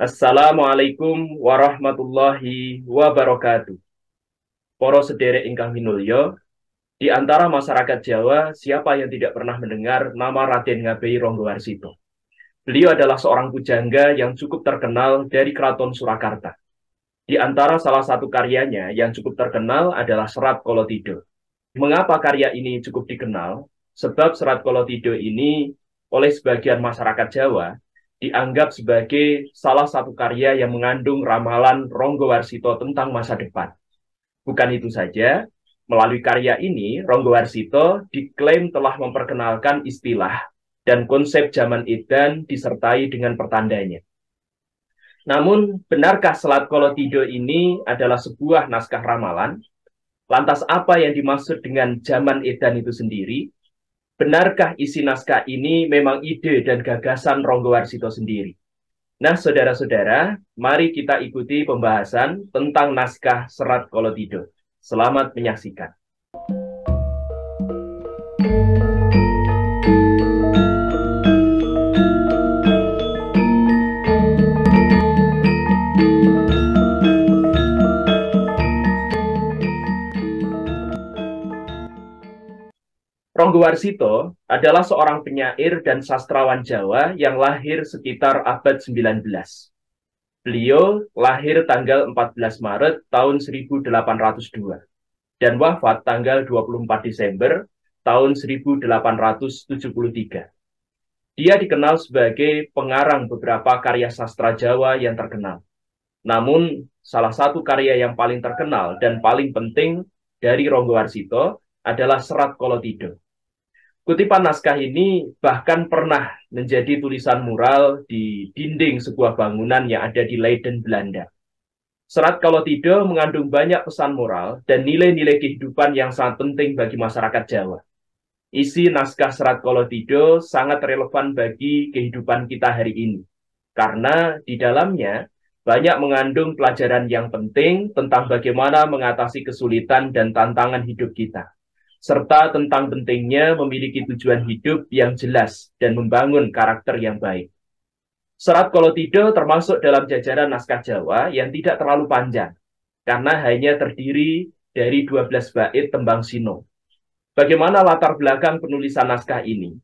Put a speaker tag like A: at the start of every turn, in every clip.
A: Assalamualaikum warahmatullahi wabarakatuh. Para sederek ingkang minulya, di antara masyarakat Jawa, siapa yang tidak pernah mendengar nama Raden Ngabei Ronggowarsito? Beliau adalah seorang pujangga yang cukup terkenal dari Keraton Surakarta. Di antara salah satu karyanya yang cukup terkenal adalah Serat Kolotido. Mengapa karya ini cukup dikenal? Sebab Serat Kolotido ini oleh sebagian masyarakat Jawa dianggap sebagai salah satu karya yang mengandung ramalan Ronggowarsito tentang masa depan. Bukan itu saja, melalui karya ini Ronggowarsito diklaim telah memperkenalkan istilah dan konsep zaman edan disertai dengan pertandanya. Namun, benarkah Selat Kolotido ini adalah sebuah naskah ramalan? Lantas apa yang dimaksud dengan zaman edan itu sendiri? Benarkah isi naskah ini memang ide dan gagasan Ronggowarsito sendiri? Nah, saudara-saudara, mari kita ikuti pembahasan tentang naskah Serat Kolotido. Selamat menyaksikan. Ronggowarsito adalah seorang penyair dan sastrawan Jawa yang lahir sekitar abad 19. Beliau lahir tanggal 14 Maret tahun 1802 dan wafat tanggal 24 Desember tahun 1873. Dia dikenal sebagai pengarang beberapa karya sastra Jawa yang terkenal. Namun, salah satu karya yang paling terkenal dan paling penting dari Ronggowarsito adalah Serat Kolotido. Kutipan naskah ini bahkan pernah menjadi tulisan mural di dinding sebuah bangunan yang ada di Leiden, Belanda. Serat Kolotido mengandung banyak pesan moral dan nilai-nilai kehidupan yang sangat penting bagi masyarakat Jawa. Isi naskah Serat Kolotido sangat relevan bagi kehidupan kita hari ini, karena di dalamnya banyak mengandung pelajaran yang penting tentang bagaimana mengatasi kesulitan dan tantangan hidup kita, serta tentang pentingnya memiliki tujuan hidup yang jelas dan membangun karakter yang baik. Serat Kolotido termasuk dalam jajaran naskah Jawa yang tidak terlalu panjang, karena hanya terdiri dari 12 bait tembang sino. Bagaimana latar belakang penulisan naskah ini?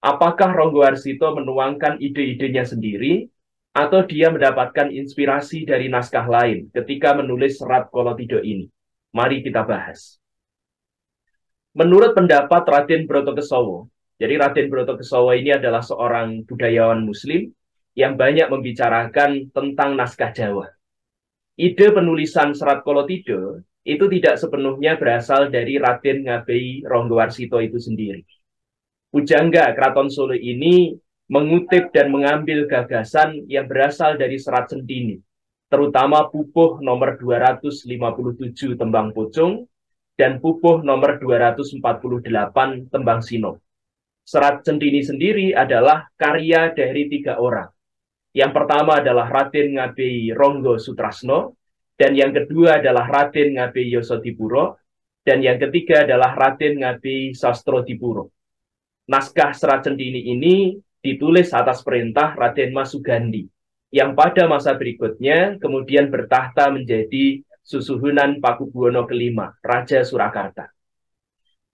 A: Apakah Ronggowarsito menuangkan ide-idenya sendiri, atau dia mendapatkan inspirasi dari naskah lain ketika menulis Serat Kolotido ini? Mari kita bahas. Menurut pendapat Raden Brotokesowo, jadi Raden Brotokesowo ini adalah seorang budayawan Muslim yang banyak membicarakan tentang naskah Jawa. Ide penulisan Serat Kolotido itu tidak sepenuhnya berasal dari Raden Ngabei Ronggowarsito itu sendiri. Pujangga Keraton Solo ini mengutip dan mengambil gagasan yang berasal dari Serat Sentini, terutama pupuh nomor 257 Tembang Pocong dan pupuh nomor 248 Tembang Sino. Serat Sentini sendiri adalah karya dari 3 orang. Yang pertama adalah Raden Ngabei Ronggo Sutrasno, dan yang kedua adalah Raden Ngabei Yosodipuro, dan yang ketiga adalah Raden Ngabei Sastrodipuro. Naskah Serat Sentini ini ditulis atas perintah Raden Mas Sugandi, yang pada masa berikutnya kemudian bertahta menjadi Susuhunan Pakubuwono kelima, Raja Surakarta.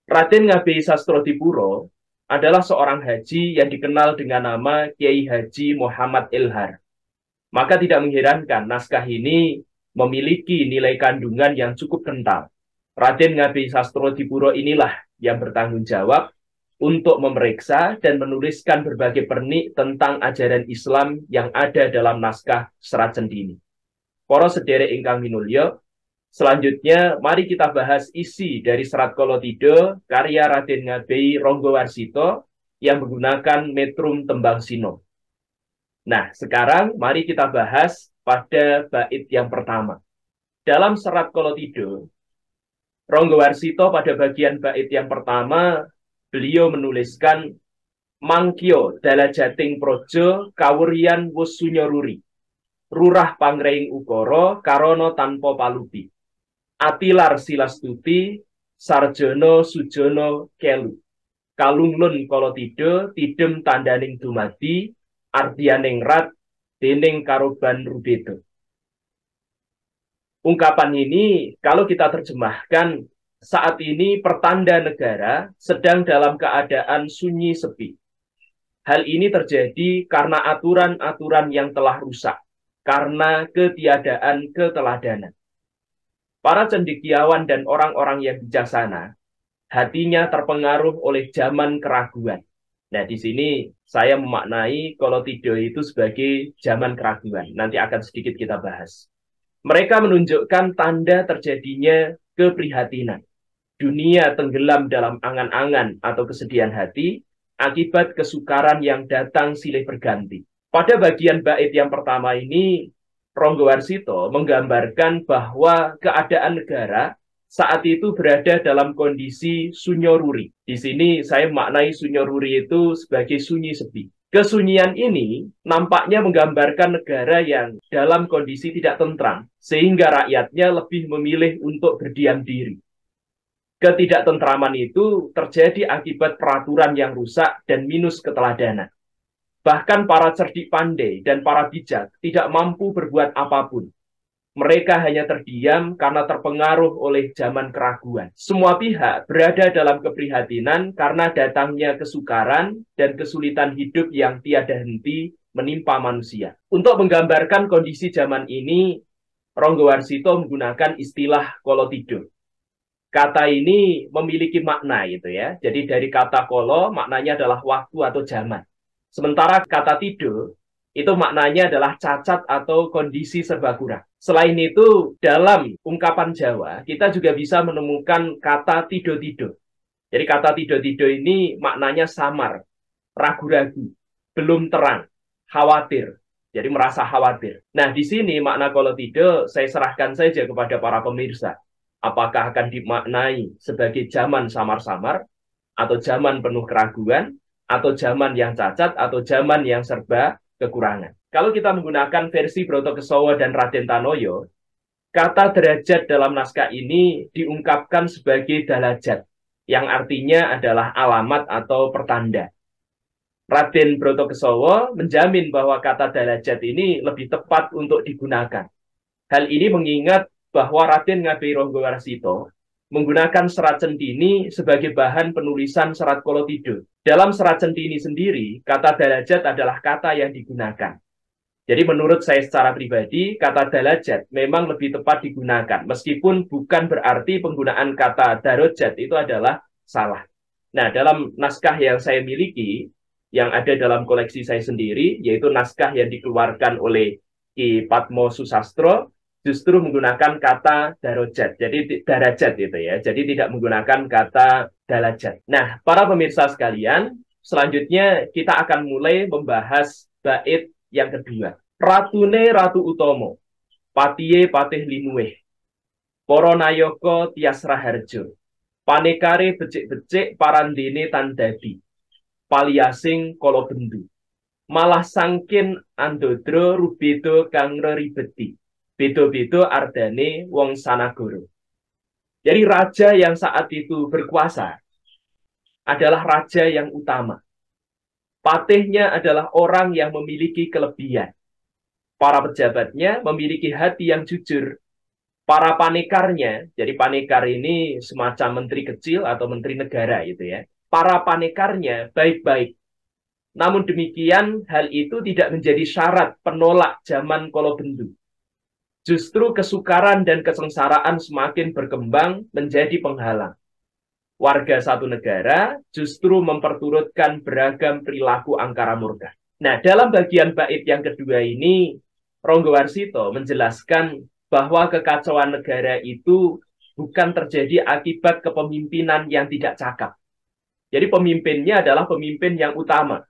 A: Raden Ngabei Sastrodipuro adalah seorang haji yang dikenal dengan nama Kiai Haji Muhammad Ilhar. Maka tidak mengherankan naskah ini memiliki nilai kandungan yang cukup kental. Raden Ngabei Sastrodipuro inilah yang bertanggung jawab untuk memeriksa dan menuliskan berbagai pernik tentang ajaran Islam yang ada dalam naskah Serat Sentini. Para sederek ingkang minulya, selanjutnya mari kita bahas isi dari Serat Kolotido karya Raden Ngabei Ronggowarsito yang menggunakan metrum tembang sino. Nah, sekarang mari kita bahas pada bait yang pertama. Dalam Serat Kolotido, Ronggowarsito pada bagian bait yang pertama, beliau menuliskan Mangkyo Dalajating Projo Kawurian Wusunyoruri. Rurah pangreing ukara karono tanpa palupi. Atilar silastuti sarjono sujono kelu. Kalunglun Kolotido tidem tandaning dumadi ardianing rat dening Karoban Rubedo. Ungkapan ini kalau kita terjemahkan, saat ini pertanda negara sedang dalam keadaan sunyi sepi. Hal ini terjadi karena aturan-aturan yang telah rusak, karena ketiadaan keteladanan. Para cendekiawan dan orang-orang yang bijaksana, hatinya terpengaruh oleh zaman keraguan. Nah, di sini saya memaknai kolotido itu sebagai zaman keraguan. Nanti akan sedikit kita bahas. Mereka menunjukkan tanda terjadinya keprihatinan. Dunia tenggelam dalam angan-angan atau kesedihan hati akibat kesukaran yang datang silih berganti. Pada bagian bait yang pertama ini, Ronggo Warsito menggambarkan bahwa keadaan negara saat itu berada dalam kondisi sunyoruri. Di sini saya maknai sunyoruri itu sebagai sunyi sepi. Kesunyian ini nampaknya menggambarkan negara yang dalam kondisi tidak tentram, sehingga rakyatnya lebih memilih untuk berdiam diri. Ketidaktentraman itu terjadi akibat peraturan yang rusak dan minus keteladanan. Bahkan para cerdik pandai dan para bijak tidak mampu berbuat apapun. Mereka hanya terdiam karena terpengaruh oleh zaman keraguan. Semua pihak berada dalam keprihatinan karena datangnya kesukaran dan kesulitan hidup yang tiada henti menimpa manusia. Untuk menggambarkan kondisi zaman ini, Ronggo Warsito menggunakan istilah kolotido. Kata ini memiliki makna gitu ya. Jadi dari kata kolo maknanya adalah waktu atau zaman. Sementara kata tido itu maknanya adalah cacat atau kondisi serba kurang. Selain itu, dalam ungkapan Jawa, kita juga bisa menemukan kata tido-tido. Jadi kata tido-tido ini maknanya samar, ragu-ragu, belum terang, khawatir. Jadi merasa khawatir. Nah, di sini makna kolotido saya serahkan saja kepada para pemirsa. Apakah akan dimaknai sebagai zaman samar-samar, atau zaman penuh keraguan, atau zaman yang cacat, atau zaman yang serba kekurangan. Kalau kita menggunakan versi Brotokesowo dan Raden Tanoyo, kata derajat dalam naskah ini diungkapkan sebagai dalajat, yang artinya adalah alamat atau pertanda. Raden Brotokesowo menjamin bahwa kata dalajat ini lebih tepat untuk digunakan. Hal ini mengingat bahwa Raden Ngabei Ronggo Warsito menggunakan serat Centini sebagai bahan penulisan serat kolotido. Dalam serat Centini sendiri, kata dalajat adalah kata yang digunakan. Jadi menurut saya secara pribadi, kata dalajat memang lebih tepat digunakan, meskipun bukan berarti penggunaan kata darojat itu adalah salah. Nah, dalam naskah yang saya miliki, yang ada dalam koleksi saya sendiri, yaitu naskah yang dikeluarkan oleh Ki Patmo Susastro, justru menggunakan kata darojat, jadi darajat itu ya, jadi tidak menggunakan kata dalajat. Nah, para pemirsa sekalian, selanjutnya kita akan mulai membahas bait yang kedua. Ratune Ratu Utomo, patiye patih linuweh, para nayaka tias raharjo, panekare becik-becik parandene tandadi, paliasing kala bendu, malah sangkin andodro rubedo kang reribeti, bedo-bedo ardane wong sanagoro. Jadi raja yang saat itu berkuasa adalah raja yang utama. Patihnya adalah orang yang memiliki kelebihan. Para pejabatnya memiliki hati yang jujur. Para panekarnya, jadi panekar ini semacam menteri kecil atau menteri negara gitu ya. Para panekarnya baik-baik. Namun demikian, hal itu tidak menjadi syarat penolak zaman kolobendu. Justru kesukaran dan kesengsaraan semakin berkembang menjadi penghalang. Warga satu negara justru memperturutkan beragam perilaku angkara murka. Nah, dalam bagian bait yang kedua ini, Ronggo Warsito menjelaskan bahwa kekacauan negara itu bukan terjadi akibat kepemimpinan yang tidak cakap. Jadi pemimpinnya adalah pemimpin yang utama.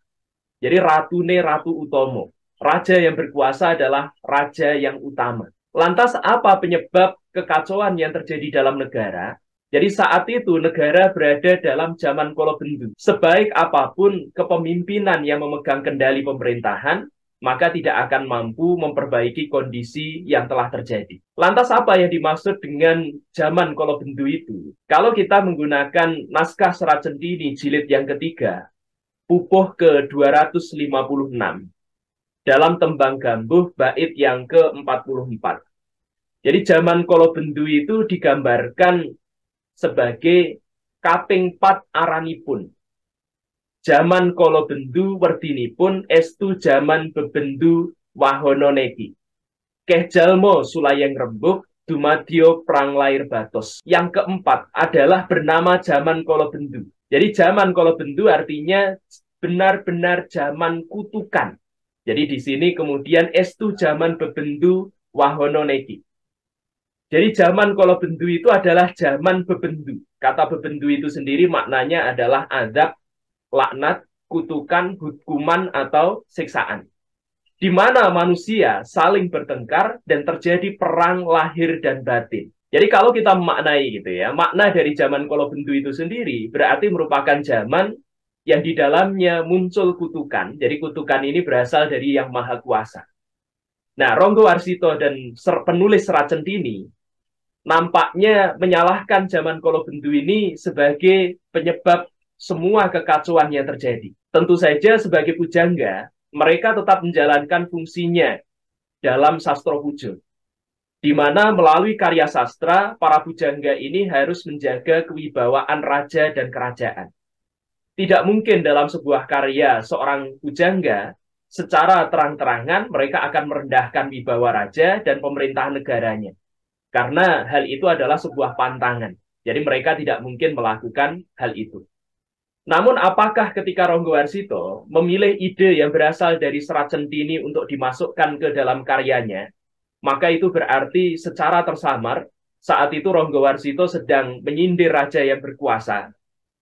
A: Jadi Ratune Ratu Utomo. Raja yang berkuasa adalah raja yang utama. Lantas apa penyebab kekacauan yang terjadi dalam negara? Jadi saat itu negara berada dalam zaman kolobendu. Sebaik apapun kepemimpinan yang memegang kendali pemerintahan, maka tidak akan mampu memperbaiki kondisi yang telah terjadi. Lantas apa yang dimaksud dengan zaman kolobendu itu? Kalau kita menggunakan naskah Serat Centini jilid yang ketiga, pupuh ke-256, dalam tembang gambuh bait yang ke-44. Jadi zaman kala bendu itu digambarkan sebagai kaping 4 aranipun. Zaman kala bendu werdinipun estu zaman bebendu wahono negi. Keh jalmo sulayeng rembug dumadyo prang lair batos. Yang keempat adalah bernama zaman kala bendu. Jadi zaman kala bendu artinya benar-benar zaman kutukan. Jadi di sini kemudian estu zaman bebendu wahono negi. Jadi zaman kala bendu itu adalah zaman bebendu. Kata bebendu itu sendiri maknanya adalah azab, laknat, kutukan, hukuman, atau siksaan. Di mana manusia saling bertengkar dan terjadi perang lahir dan batin. Jadi kalau kita memaknai gitu ya, makna dari zaman kala bendu itu sendiri berarti merupakan zaman yang di dalamnya muncul kutukan. Jadi kutukan ini berasal dari Yang Maha Kuasa. Nah, Ronggo Warsito dan penulis Serat Centhini nampaknya menyalahkan zaman kala bendu ini sebagai penyebab semua kekacauan yang terjadi. Tentu saja sebagai pujangga, mereka tetap menjalankan fungsinya dalam sastra pujo, di mana melalui karya sastra, para pujangga ini harus menjaga kewibawaan raja dan kerajaan. Tidak mungkin dalam sebuah karya seorang pujangga, secara terang-terangan mereka akan merendahkan wibawa raja dan pemerintahan negaranya. Karena hal itu adalah sebuah pantangan. Jadi mereka tidak mungkin melakukan hal itu. Namun apakah ketika Ronggo Warsito memilih ide yang berasal dari Serat Centhini untuk dimasukkan ke dalam karyanya, maka itu berarti secara tersamar saat itu Ronggo Warsito sedang menyindir raja yang berkuasa,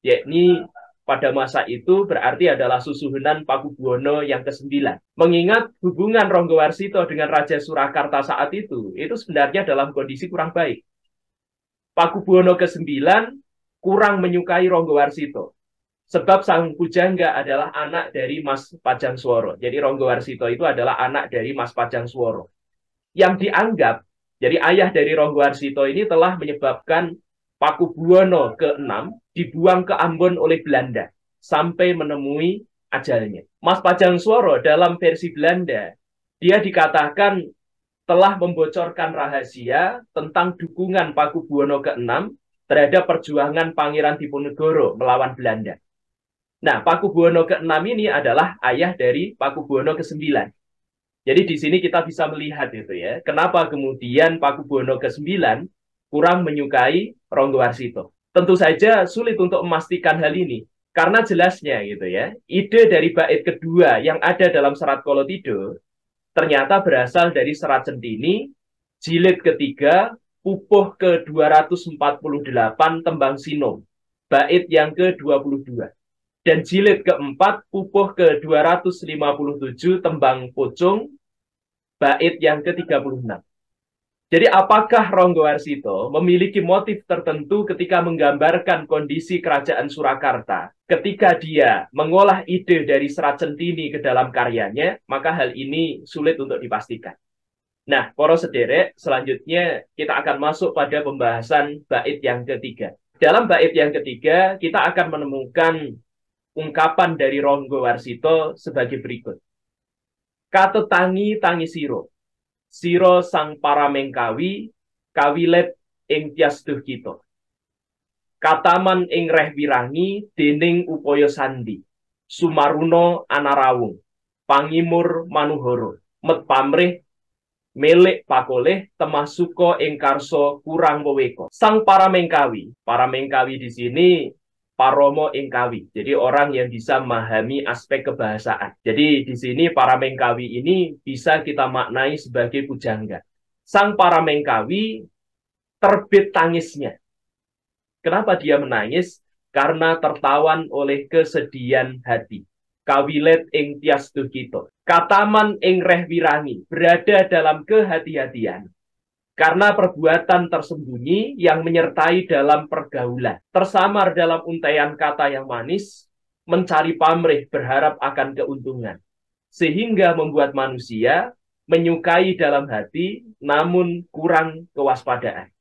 A: yakni pada masa itu berarti adalah Susuhunan Pakubuwono yang ke-9. Mengingat hubungan Ronggo Warsito dengan Raja Surakarta saat itu sebenarnya dalam kondisi kurang baik. Pakubuwono ke-9 kurang menyukai Ronggo Warsito. Sebab sang pujangga adalah anak dari Mas Pajangsworo. Jadi Ronggo Warsito itu adalah anak dari Mas Pajangsworo. Yang dianggap, jadi ayah dari Ronggo Warsito ini telah menyebabkan Pakubuwono ke-6 dibuang ke Ambon oleh Belanda sampai menemui ajalnya. Mas Pajangsworo dalam versi Belanda, dia dikatakan telah membocorkan rahasia tentang dukungan Pakubuwono ke-6 terhadap perjuangan Pangeran Diponegoro melawan Belanda. Nah, Pakubuwono ke-6 ini adalah ayah dari Pakubuwono ke-9. Jadi di sini kita bisa melihat itu ya, kenapa kemudian Pakubuwono ke-9 kurang menyukai Ronggo Warsito. Tentu saja sulit untuk memastikan hal ini, karena jelasnya gitu ya, ide dari bait kedua yang ada dalam Serat Kolothido ternyata berasal dari Serat Centhini, jilid ketiga, pupuh ke-248 Tembang Sinom, bait yang ke-22. Dan jilid keempat, pupuh ke-257 Tembang Pocong, bait yang ke-36. Jadi apakah Ronggo Warsito memiliki motif tertentu ketika menggambarkan kondisi kerajaan Surakarta? Ketika dia mengolah ide dari Serat Centhini ke dalam karyanya, maka hal ini sulit untuk dipastikan. Nah, para sederek, selanjutnya kita akan masuk pada pembahasan bait yang ketiga. Dalam bait yang ketiga, kita akan menemukan ungkapan dari Ronggo Warsito sebagai berikut. Katetangi tangi siro, siro sang paramengkawi, kawilet ing tiasduh kita. Kataman ing reh wirangi, dening upaya sandi, sumaruno anarawung, pangimur manuhoro, met pamrih, melek pakoleh, temasuko ing karso kurang weweko. Sang paramengkawi di sini Paromo Ingkawi, jadi orang yang bisa memahami aspek kebahasaan. Jadi di sini Paramengkawi ini bisa kita maknai sebagai pujangga. Sang Paramengkawi terbit tangisnya. Kenapa dia menangis? Karena tertawan oleh kesedihan hati. Kawilet ing tiasduh kita. Kataman ing reh wirangi, berada dalam kehati-hatian. Karena perbuatan tersembunyi yang menyertai dalam pergaulan. Tersamar dalam untaian kata yang manis, mencari pamrih berharap akan keuntungan. Sehingga membuat manusia menyukai dalam hati, namun kurang kewaspadaan.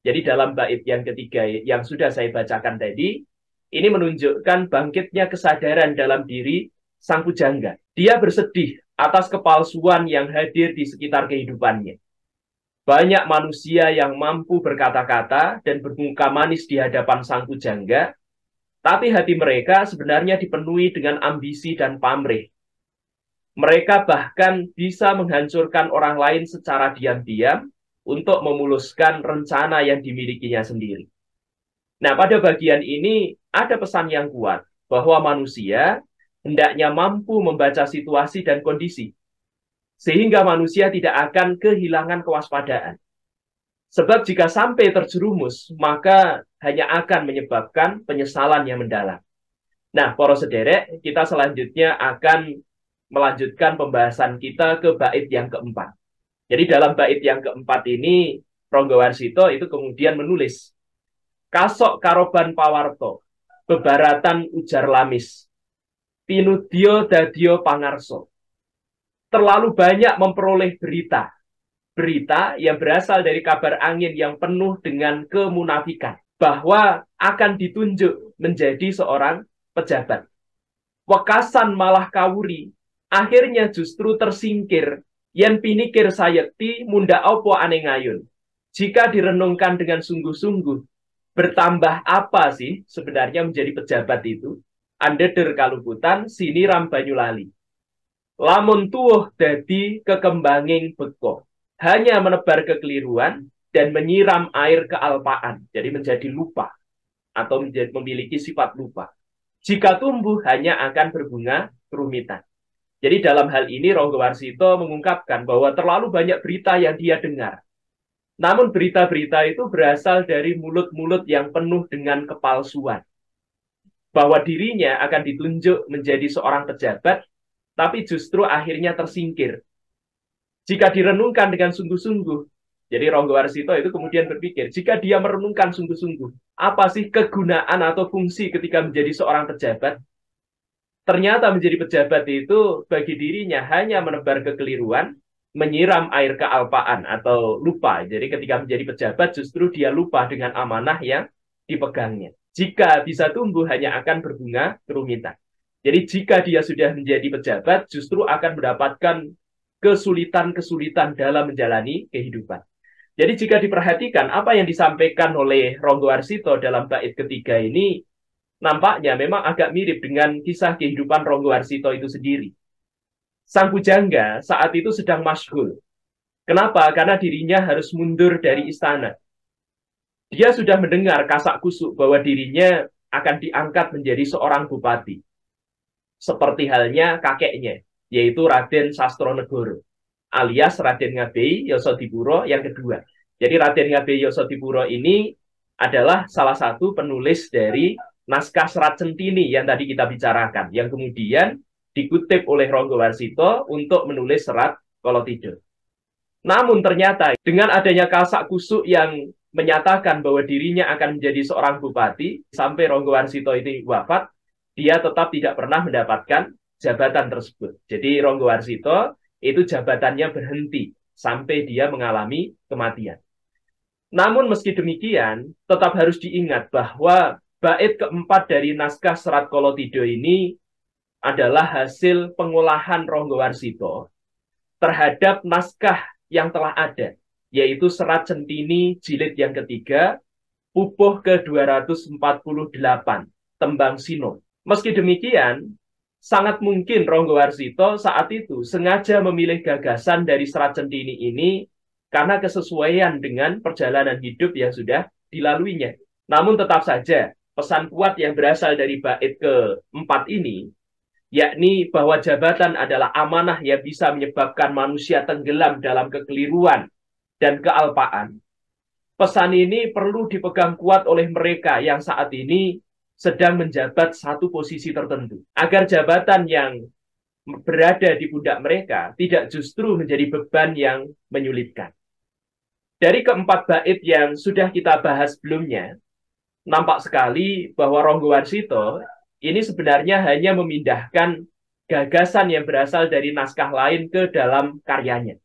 A: Jadi dalam bait yang ketiga yang sudah saya bacakan tadi, ini menunjukkan bangkitnya kesadaran dalam diri sang pujangga. Dia bersedih atas kepalsuan yang hadir di sekitar kehidupannya. Banyak manusia yang mampu berkata-kata dan bermuka manis di hadapan Sang Pujangga, tapi hati mereka sebenarnya dipenuhi dengan ambisi dan pamrih. Mereka bahkan bisa menghancurkan orang lain secara diam-diam untuk memuluskan rencana yang dimilikinya sendiri. Nah, pada bagian ini ada pesan yang kuat bahwa manusia hendaknya mampu membaca situasi dan kondisi, sehingga manusia tidak akan kehilangan kewaspadaan. Sebab jika sampai terjerumus, maka hanya akan menyebabkan penyesalan yang mendalam. Nah, para sederek, kita selanjutnya akan melanjutkan pembahasan kita ke bait yang keempat. Jadi dalam bait yang keempat ini, Ronggowarsito itu kemudian menulis, kasok karoban pawarto, bebaratan ujar lamis, pinudyo dadio pangarso. Terlalu banyak memperoleh berita. Berita yang berasal dari kabar angin yang penuh dengan kemunafikan. Bahwa akan ditunjuk menjadi seorang pejabat. Wekasan malah kawuri, akhirnya justru tersingkir. Yen pinikir sayekti munda opo anengayun. Jika direnungkan dengan sungguh-sungguh, bertambah apa sih sebenarnya menjadi pejabat itu? Andeder kaluputan siniram Banyulali. Lamun tuwuh dadi kekembanging beko. Hanya menebar kekeliruan dan menyiram air kealpaan. Jadi menjadi lupa. Atau memiliki sifat lupa. Jika tumbuh hanya akan berbunga kerumitan. Jadi dalam hal ini Ronggowarsito mengungkapkan bahwa terlalu banyak berita yang dia dengar. Namun berita-berita itu berasal dari mulut-mulut yang penuh dengan kepalsuan. Bahwa dirinya akan ditunjuk menjadi seorang pejabat, tapi justru akhirnya tersingkir. Jika direnungkan dengan sungguh-sungguh, jadi Ronggowarsito itu kemudian berpikir, jika dia merenungkan sungguh-sungguh, apa sih kegunaan atau fungsi ketika menjadi seorang pejabat? Ternyata menjadi pejabat itu bagi dirinya hanya menebar kekeliruan, menyiram air kealpaan atau lupa. Jadi ketika menjadi pejabat justru dia lupa dengan amanah yang dipegangnya. Jika bisa tumbuh hanya akan berbunga kerumitan. Jadi jika dia sudah menjadi pejabat justru akan mendapatkan kesulitan-kesulitan dalam menjalani kehidupan. Jadi jika diperhatikan apa yang disampaikan oleh Ronggowarsito dalam bait ketiga ini nampaknya memang agak mirip dengan kisah kehidupan Ronggowarsito itu sendiri. Sang Pujangga saat itu sedang masyhul. Kenapa? Karena dirinya harus mundur dari istana. Dia sudah mendengar kasak kusuk bahwa dirinya akan diangkat menjadi seorang bupati. Seperti halnya kakeknya, yaitu Raden Sastronegoro, alias Raden Ngabei Yosodipuro yang kedua. Jadi Raden Ngabei Yosodipuro ini adalah salah satu penulis dari naskah Serat Centini yang tadi kita bicarakan, yang kemudian dikutip oleh Ronggowarsito untuk menulis Serat Kolotido. Namun ternyata dengan adanya kasak kusuk yang menyatakan bahwa dirinya akan menjadi seorang bupati, sampai Ronggowarsito ini wafat, dia tetap tidak pernah mendapatkan jabatan tersebut. Jadi Ronggowarsito itu jabatannya berhenti sampai dia mengalami kematian. Namun meski demikian, tetap harus diingat bahwa bait keempat dari naskah Serat Kolotido ini adalah hasil pengolahan Ronggowarsito terhadap naskah yang telah ada, yaitu Serat Centini jilid yang ketiga, pupuh ke-248, Tembang Sino. Meski demikian, sangat mungkin Ronggowarsito saat itu sengaja memilih gagasan dari Serat Centini ini karena kesesuaian dengan perjalanan hidup yang sudah dilaluinya. Namun tetap saja, pesan kuat yang berasal dari bait keempat ini, yakni bahwa jabatan adalah amanah yang bisa menyebabkan manusia tenggelam dalam kekeliruan dan kealpaan. Pesan ini perlu dipegang kuat oleh mereka yang saat ini sedang menjabat satu posisi tertentu, agar jabatan yang berada di pundak mereka tidak justru menjadi beban yang menyulitkan. Dari keempat bait yang sudah kita bahas sebelumnya, nampak sekali bahwa Ronggowarsito ini sebenarnya hanya memindahkan gagasan yang berasal dari naskah lain ke dalam karyanya.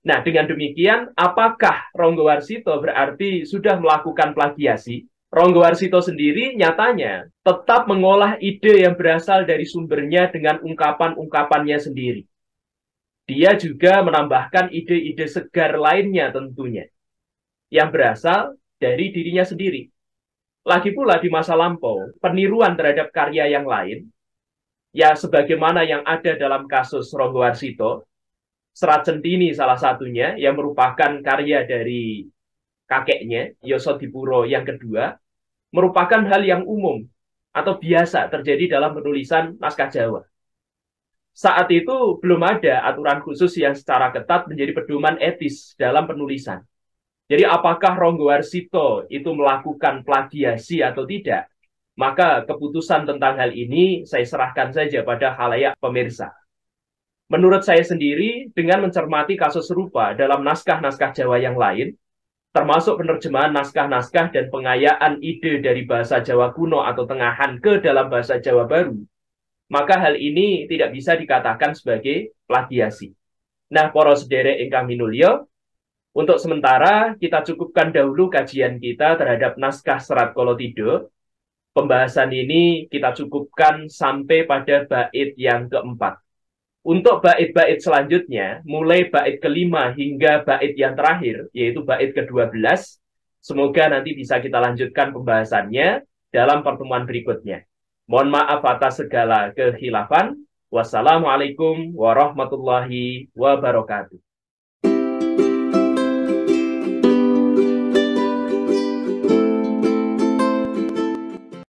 A: Nah, dengan demikian, apakah Ronggowarsito berarti sudah melakukan plagiasi? Ronggowarsito sendiri nyatanya tetap mengolah ide yang berasal dari sumbernya dengan ungkapan-ungkapannya sendiri. Dia juga menambahkan ide-ide segar lainnya tentunya, yang berasal dari dirinya sendiri. Lagi pula di masa lampau, peniruan terhadap karya yang lain, ya sebagaimana yang ada dalam kasus Ronggo Warsito, Serat Centini salah satunya, yang merupakan karya dari kakeknya, Yosodipuro yang kedua, merupakan hal yang umum atau biasa terjadi dalam penulisan naskah Jawa. Saat itu belum ada aturan khusus yang secara ketat menjadi pedoman etis dalam penulisan. Jadi apakah Ronggo Warsito itu melakukan plagiasi atau tidak? Maka keputusan tentang hal ini saya serahkan saja pada khalayak pemirsa. Menurut saya sendiri, dengan mencermati kasus serupa dalam naskah-naskah Jawa yang lain, termasuk penerjemahan naskah-naskah dan pengayaan ide dari bahasa Jawa kuno atau tengahan ke dalam bahasa Jawa baru, maka hal ini tidak bisa dikatakan sebagai plagiasi. Nah, para sederek ingkang minulya, untuk sementara kita cukupkan dahulu kajian kita terhadap naskah Serat Kolotida. Pembahasan ini kita cukupkan sampai pada bait yang keempat. Untuk bait-bait selanjutnya, mulai bait kelima hingga bait yang terakhir, yaitu bait ke-12, semoga nanti bisa kita lanjutkan pembahasannya dalam pertemuan berikutnya. Mohon maaf atas segala kekhilafan. Wassalamualaikum warahmatullahi wabarakatuh.